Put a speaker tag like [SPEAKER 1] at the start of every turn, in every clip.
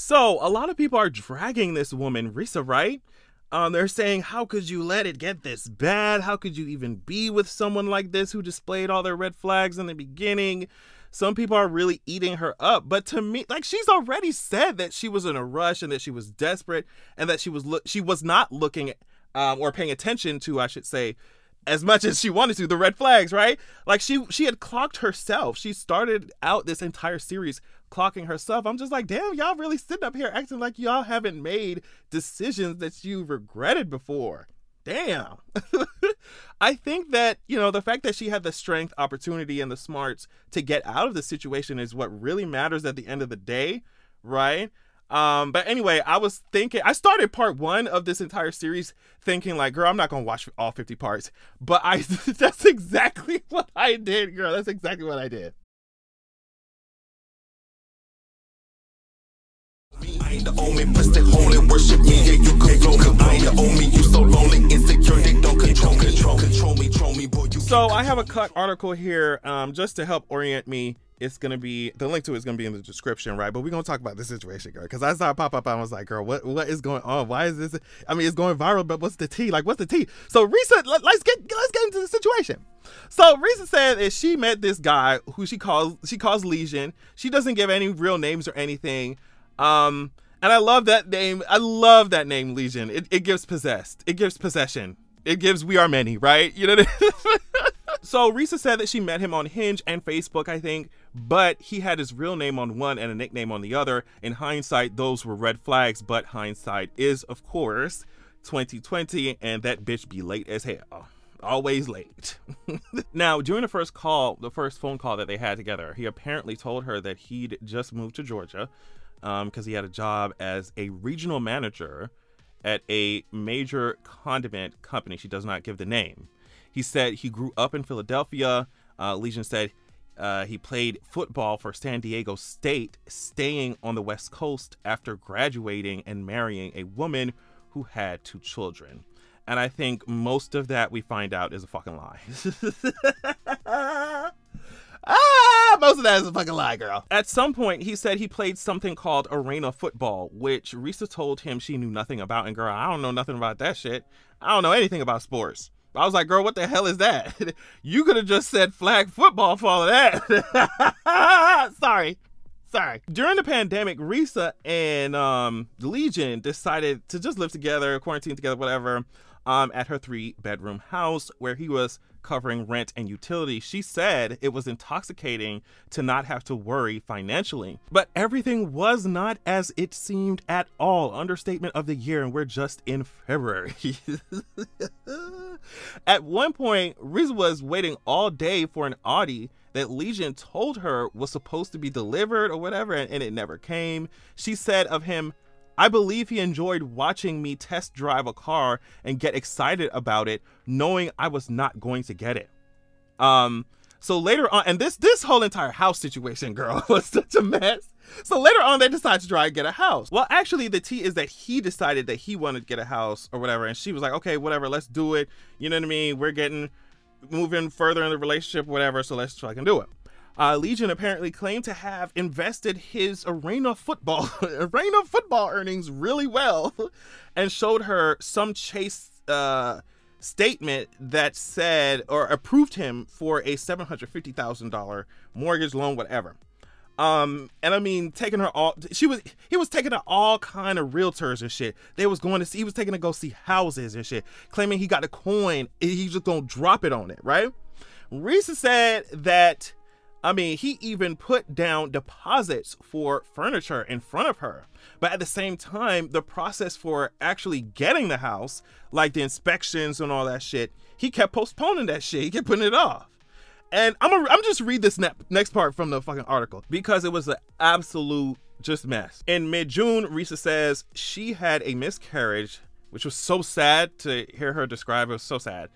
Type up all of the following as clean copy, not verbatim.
[SPEAKER 1] So a lot of people are dragging this woman, Risa, right? They're saying, how could you let it get this bad? How could you even be with someone like this who displayed all their red flags in the beginning? Some people are really eating her up. But to me, like, she's already said that she was in a rush and that she was desperate and that she was not looking or paying attention to, I should say, as much as she wanted to, the red flags, right? Like, she had clocked herself. She started out this entire series clocking herself. I'm just like, damn, y'all really sitting up here acting like y'all haven't made decisions that you regretted before. Damn. I think that, you know, the fact that she had the strength, opportunity, and the smarts to get out of the situation is what really matters at the end of the day, right? But anyway, I was thinking, I started part 1 of this entire series thinking like, girl, I'm not going to watch all 50 parts, but that's exactly what I did, girl. That's exactly what I did. I ain't the only person holy worship me, yeah, you can flow. I ain't the only, you so lonely, insecure, they don't control me, boy. So I have a cut article here, just to help orient me. It's going to be, the link to it is going to be in the description, right? But we're going to talk about this situation, girl. Because I saw it pop up, I was like, girl, what is going on? Why is this? I mean, it's going viral, but what's the tea? Like, what's the tea? So Risa, let's get into the situation. So Risa said that she met this guy who she calls Legion. She doesn't give any real names or anything. And I love that name. I love that name, Legion. It gives possessed. It gives possession. It gives we are many, right? You know what I mean? So Risa said that she met him on Hinge and Facebook, I think, but he had his real name on one and a nickname on the other. In hindsight, those were red flags, but hindsight is, of course, 2020, and that bitch be late as hell. Always late. Now, during the first phone call that they had together, he apparently told her that he'd just moved to Georgia because he had a job as a regional manager at a major condiment company. She does not give the name. He said he grew up in Philadelphia. Legion said he played football for San Diego State, staying on the West Coast after graduating and marrying a woman who had 2 children. And I think most of that we find out is a fucking lie. Most of that is a fucking lie, girl. At some point, he said he played something called arena football, which Risa told him she knew nothing about. And girl, I don't know nothing about that shit. I don't know anything about sports. I was like, girl, what the hell is that? You could have just said flag football for all of that. Sorry. During the pandemic, Risa and Legion decided to just live together, quarantine together, whatever, at her 3-bedroom house where he was covering rent and utilities. She said it was intoxicating to not have to worry financially. But everything was not as it seemed at all. Understatement of the year, and we're just in February. At one point, Risa was waiting all day for an Audi that Legion told her was supposed to be delivered or whatever, and it never came. She said of him, I believe he enjoyed watching me test drive a car and get excited about it, knowing I was not going to get it. So later on, and this whole entire house situation, girl, was such a mess. So later on, they decided to try and get a house. Well, actually, the tea is that he decided that he wanted to get a house or whatever. And she was like, okay, whatever, let's do it. You know what I mean? We're moving further in the relationship, whatever. So let's try and do it. Legion apparently claimed to have invested his arena football earnings really well and showed her some Chase statement that said or approved him for a $750,000 mortgage loan, whatever. And I mean, taking her all, he was taking her all kind of realtors and shit. He was taking her to go see houses and shit, claiming he got a coin, he's just gonna drop it on it, right? Risa said that, I mean, he even put down deposits for furniture in front of her. But at the same time, the process for actually getting the house, like the inspections and all that shit, he kept postponing that shit. He kept putting it off. And I'm just read this next part from the fucking article because it was an absolute just mess. In mid-June, Risa says she had a miscarriage, which was so sad to hear her describe. It was so sad.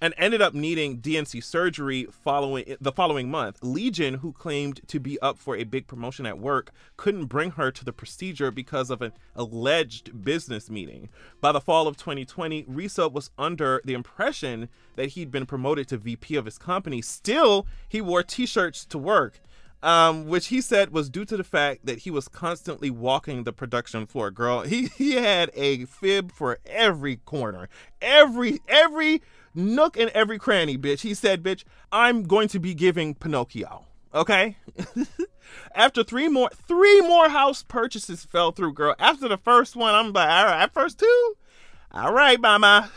[SPEAKER 1] And ended up needing DNC surgery the following month. Legion, who claimed to be up for a big promotion at work, couldn't bring her to the procedure because of an alleged business meeting. By the fall of 2020, Risa was under the impression that he'd been promoted to VP of his company. Still, he wore t-shirts to work. which he said was due to the fact that he was constantly walking the production floor. Girl, he had a fib for every corner, every nook and every cranny, bitch. He said, bitch, I'm going to be giving Pinocchio. Okay. After three more house purchases fell through, girl. After the first one, I'm like, all right, first two, all right, mama.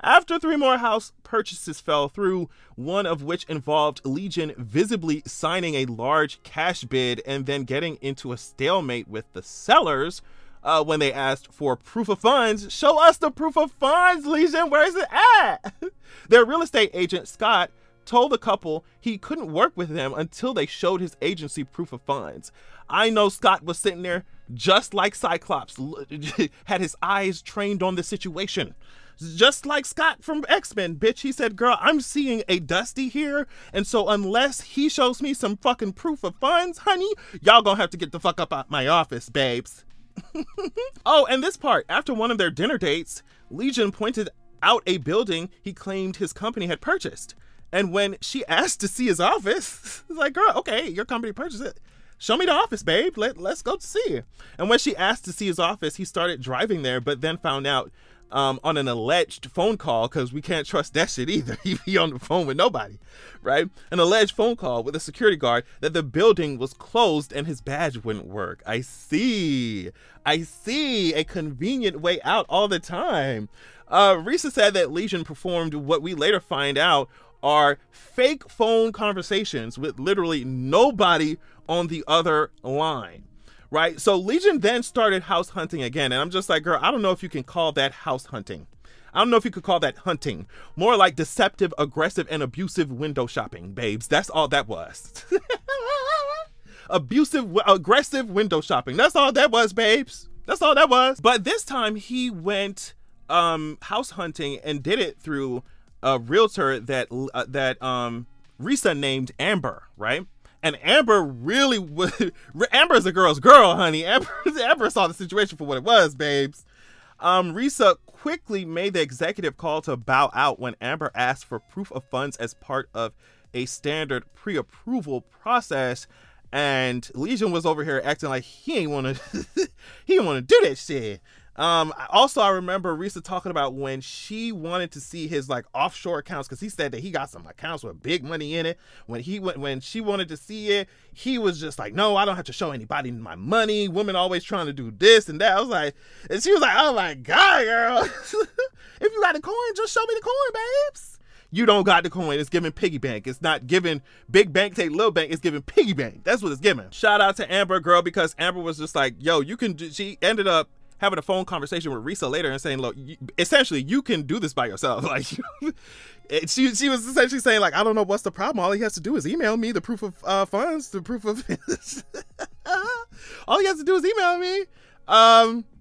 [SPEAKER 1] After 3 more house purchases fell through, one of which involved Legion visibly signing a large cash bid and then getting into a stalemate with the sellers when they asked for proof of funds. Show us the proof of funds, Legion. Where is it at? Their real estate agent, Scott, told the couple he couldn't work with them until they showed his agency proof of funds. I know Scott was sitting there just like Cyclops, had his eyes trained on the situation. Just like Scott from X-Men, bitch. He said, girl, I'm seeing a Dusty here, and so unless he shows me some fucking proof of funds, honey, y'all gonna have to get the fuck up out my office, babes. Oh, and this part, after one of their dinner dates, Legion pointed out a building he claimed his company had purchased. And when she asked to see his office, it's like, girl, okay, your company purchased it. Show me the office, babe. Let's go to see it. And when she asked to see his office, he started driving there, but then found out on an alleged phone call, because we can't trust that shit either. He'd be on the phone with nobody, right? An alleged phone call with a security guard that the building was closed and his badge wouldn't work. I see a convenient way out all the time. Risa said that Legion performed what we later find out are fake phone conversations with literally nobody on the other line. Right? So Legion then started house hunting again. And I'm just like, girl, I don't know if you can call that house hunting. I don't know if you could call that hunting. More like deceptive, aggressive, and abusive window shopping, babes. That's all that was. Abusive, aggressive window shopping. That's all that was, babes. That's all that was. But this time he went house hunting and did it through a realtor that Risa named Amber, right? And Amber really was, Amber's a girl's girl, honey. Amber saw the situation for what it was, babes. Risa quickly made the executive call to bow out when Amber asked for proof of funds as part of a standard pre-approval process. And Legion was over here acting like he ain't want to do that shit. Also, I remember Risa talking about when she wanted to see his like offshore accounts, because he said that he got some accounts with big money in it. When she wanted to see it, he was just like, no, I don't have to show anybody my money. Women always trying to do this and that. I was like, and she was like, oh my God, girl. If you got the coin, just show me the coin, babes. You don't got the coin. It's giving piggy bank. It's not giving big bank take little bank. It's giving piggy bank. That's what it's giving. Shout out to Amber, girl, because Amber was just like, yo, you can do, she ended up having a phone conversation with Risa later and saying, look, essentially, you can do this by yourself. Like, she was essentially saying, like, I don't know what's the problem. All he has to do is email me the proof of funds, the proof of... All he has to do is email me.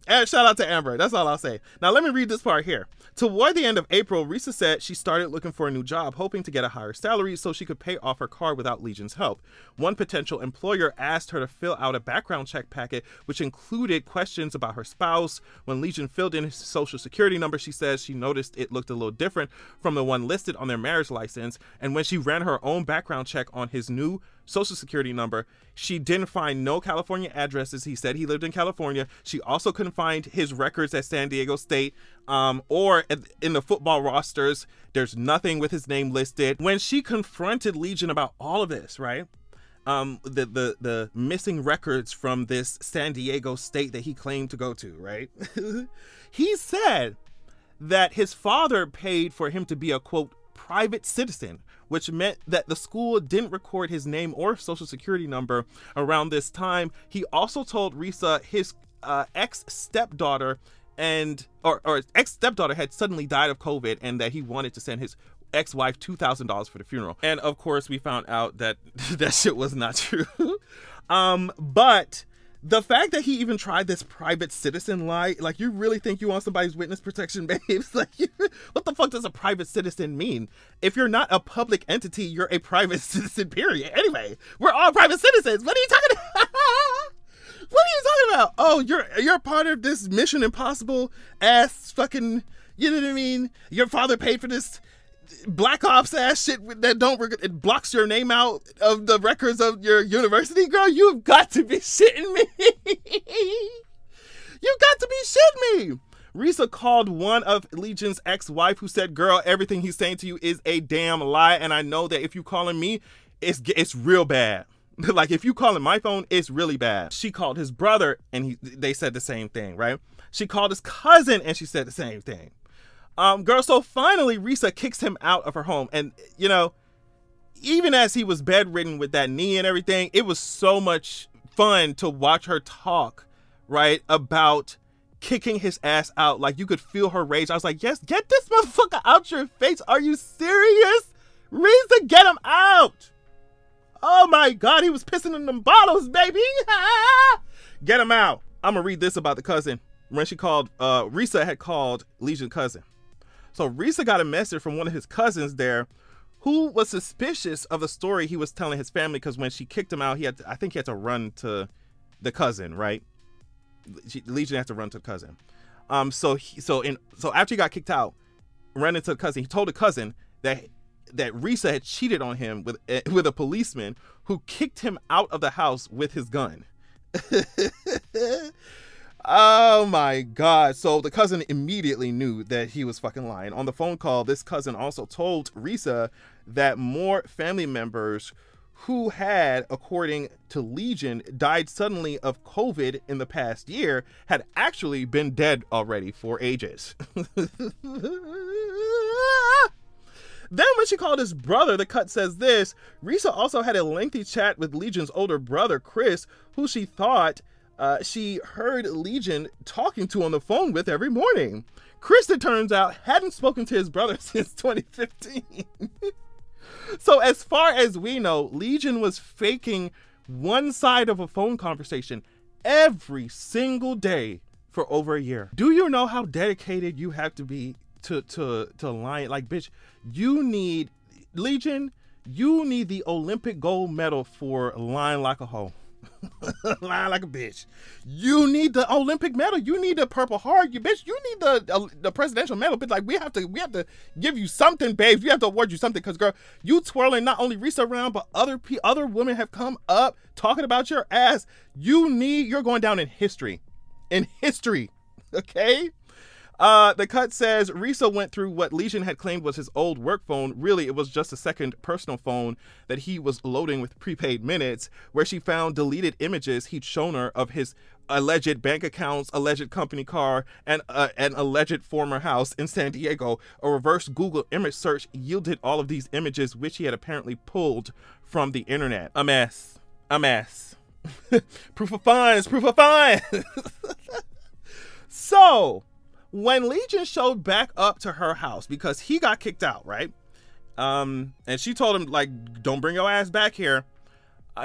[SPEAKER 1] And shout out to Amber. That's all I'll say. Now, let me read this part here. Toward the end of April, Risa said she started looking for a new job, hoping to get a higher salary so she could pay off her car without Legion's help. One potential employer asked her to fill out a background check packet, which included questions about her spouse. When Legion filled in his social security number, she says she noticed it looked a little different from the one listed on their marriage license. And when she ran her own background check on his new social security number, she didn't find no California addresses. He said he lived in California. She also couldn't find his records at San Diego State or in the football rosters. There's nothing with his name listed. When she confronted Legion about all of this, right? The missing records from this San Diego State that he claimed to go to, right? He said that his father paid for him to be a, quote, private citizen, which meant that the school didn't record his name or social security number around this time. He also told Risa his ex-stepdaughter had suddenly died of COVID and that he wanted to send his ex-wife $2,000 for the funeral. And of course, we found out that that shit was not true. But the fact that he even tried this private citizen lie, like, you really think you want somebody's witness protection, babes? Like, what the fuck does a private citizen mean? If you're not a public entity, you're a private citizen, period. Anyway, we're all private citizens. What are you talking about? What are you talking about? Oh, you're part of this Mission Impossible ass fucking, you know what I mean? Your father paid for this Black Ops ass shit that it blocks your name out of the records of your university, girl. You've got to be shitting me. You got to be shitting me. Risa called one of Legion's ex-wife who said, girl, everything he's saying to you is a damn lie. And I know that if you calling me, it's real bad. Like if you calling my phone, it's really bad. She called his brother and they said the same thing, right? She called his cousin and she said the same thing. Girl, so finally Risa kicks him out of her home. And, you know, even as he was bedridden with that knee and everything, it was so much fun to watch her talk, right, about kicking his ass out. Like, you could feel her rage. I was like, yes, get this motherfucker out your face. Are you serious? Risa, get him out. Oh my God, he was pissing in them bottles, baby. Get him out. I'm gonna read this about the cousin. When she called, Risa had called Legion's cousin. So Risa got a message from one of his cousins there who was suspicious of the story he was telling his family, because when she kicked him out, I think he had to run to the cousin, right? Legion had to run to the cousin. So after he got kicked out, ran into the cousin, he told the cousin that Risa had cheated on him with a policeman who kicked him out of the house with his gun. Oh my God. So the cousin immediately knew that he was fucking lying. On the phone call, this cousin also told Risa that more family members who had, according to Legion, died suddenly of COVID in the past year had actually been dead already for ages. Then when she called his brother, the cut says this: Risa also had a lengthy chat with Legion's older brother, Chris, who she thought she heard Legion talking to on the phone with every morning. Chris, it turns out, hadn't spoken to his brother since 2015. So as far as we know, Legion was faking one side of a phone conversation every single day for over a year. Do you know how dedicated you have to be to lying? Like, bitch, you need, Legion, you need the Olympic gold medal for lying like a hoe. Lying like a bitch. You need the Olympic medal. You need the Purple Heart. You bitch. You need the presidential medal. But like, we have to give you something, babes. We have to award you something, because girl, you twirling not only Risa around, but other women have come up talking about your ass. You're going down in history. In history. Okay. The cut says Risa went through what Legion had claimed was his old work phone. Really, it was just a second personal phone that he was loading with prepaid minutes, where she found deleted images he'd shown her of his alleged bank accounts, alleged company car, and an alleged former house in San Diego. A reverse Google image search yielded all of these images, which he had apparently pulled from the internet. A mess. A mess. Proof of funds. Proof of funds. So when Legion showed back up to her house, because he got kicked out, right? And she told him, like, don't bring your ass back here.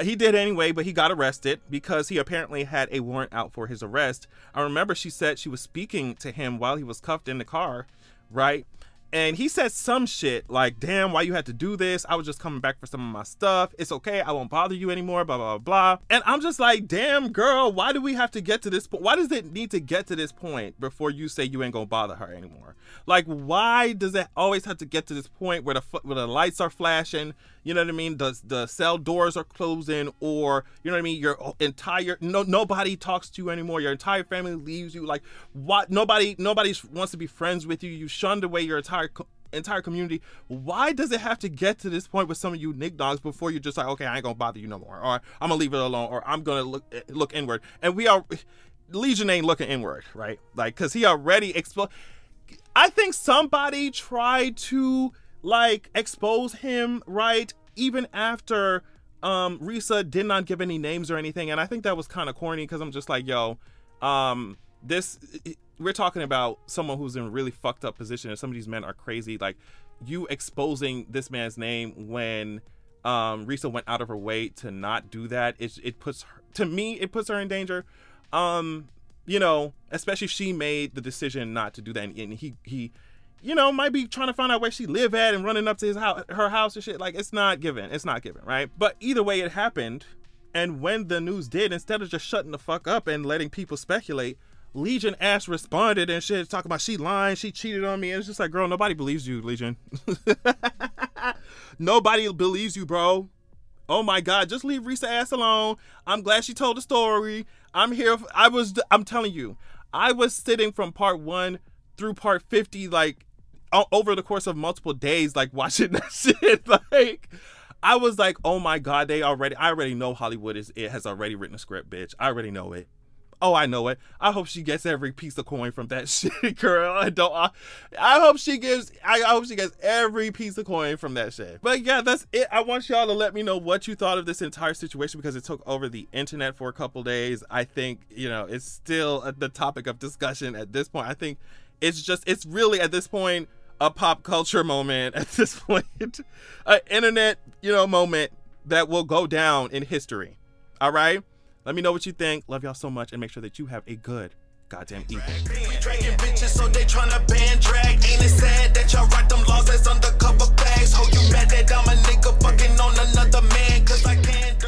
[SPEAKER 1] He did anyway, but he got arrested because he apparently had a warrant out for his arrest. I remember she said she was speaking to him while he was cuffed in the car, right? And he said some shit like, damn, why you had to do this? I was just coming back for some of my stuff. It's okay. I won't bother you anymore, blah, blah, blah. And I'm just like, damn, girl, why do we have to get to this point? Why does it need to get to this point before you say you ain't gonna bother her anymore? Like, why does it always have to get to this point where the lights are flashing? You know what I mean? The cell doors are closing, or, you know what I mean? Your entire, nobody talks to you anymore. Your entire family leaves you. Like, what? Nobody wants to be friends with you. You shunned away your entire community. Why does it have to get to this point with some of you Nick dogs before you're just like, okay, I ain't gonna bother you no more, or I'm gonna leave it alone, or I'm gonna look inward? And Legion ain't looking inward, right? Like, cause he already exposed. I think somebody tried to like expose him, right? Even after Risa did not give any names or anything, and I think that was kind of corny, because I'm just like, yo, we're talking about someone who's in a really fucked up position, and some of these men are crazy. Like, you exposing this man's name when Risa went out of her way to not do that, it puts her, to me, it puts her in danger. You know, especially if she made the decision not to do that, and he you know, might be trying to find out where she live at and running up to her house and shit. Like, it's not given, right? But either way, it happened. And when the news did, instead of just shutting the fuck up and letting people speculate, Legion Ash responded and shit, talking about she lying, she cheated on me. And it's just like, girl, nobody believes you, Legion. Nobody believes you, bro. Oh my God, just leave Risa ass alone. I'm glad she told the story. I'm here. I'm telling you, I was sitting from part 1 through part 50, like over the course of multiple days, like watching that shit. Like, I was like, oh my God, I already know Hollywood has already written a script, bitch. I already know it. Oh, I know it. I hope she gets every piece of coin from that shit, girl. I hope she gets every piece of coin from that shit. But yeah, that's it. I want y'all to let me know what you thought of this entire situation, because it took over the internet for a couple days. I think, you know, it's still the topic of discussion at this point. I think it's really at this point a pop culture moment at this point, an internet, you know, moment that will go down in history. All right. Let me know what you think. Love y'all so much, and make sure that you have a good goddamn evening. Dragging bitches, so they tryna ban drag. Ain't it sad that y'all write them laws as undercover bags? Ho, you mad that I'm a nigga fucking on another man? 'Cause I can't.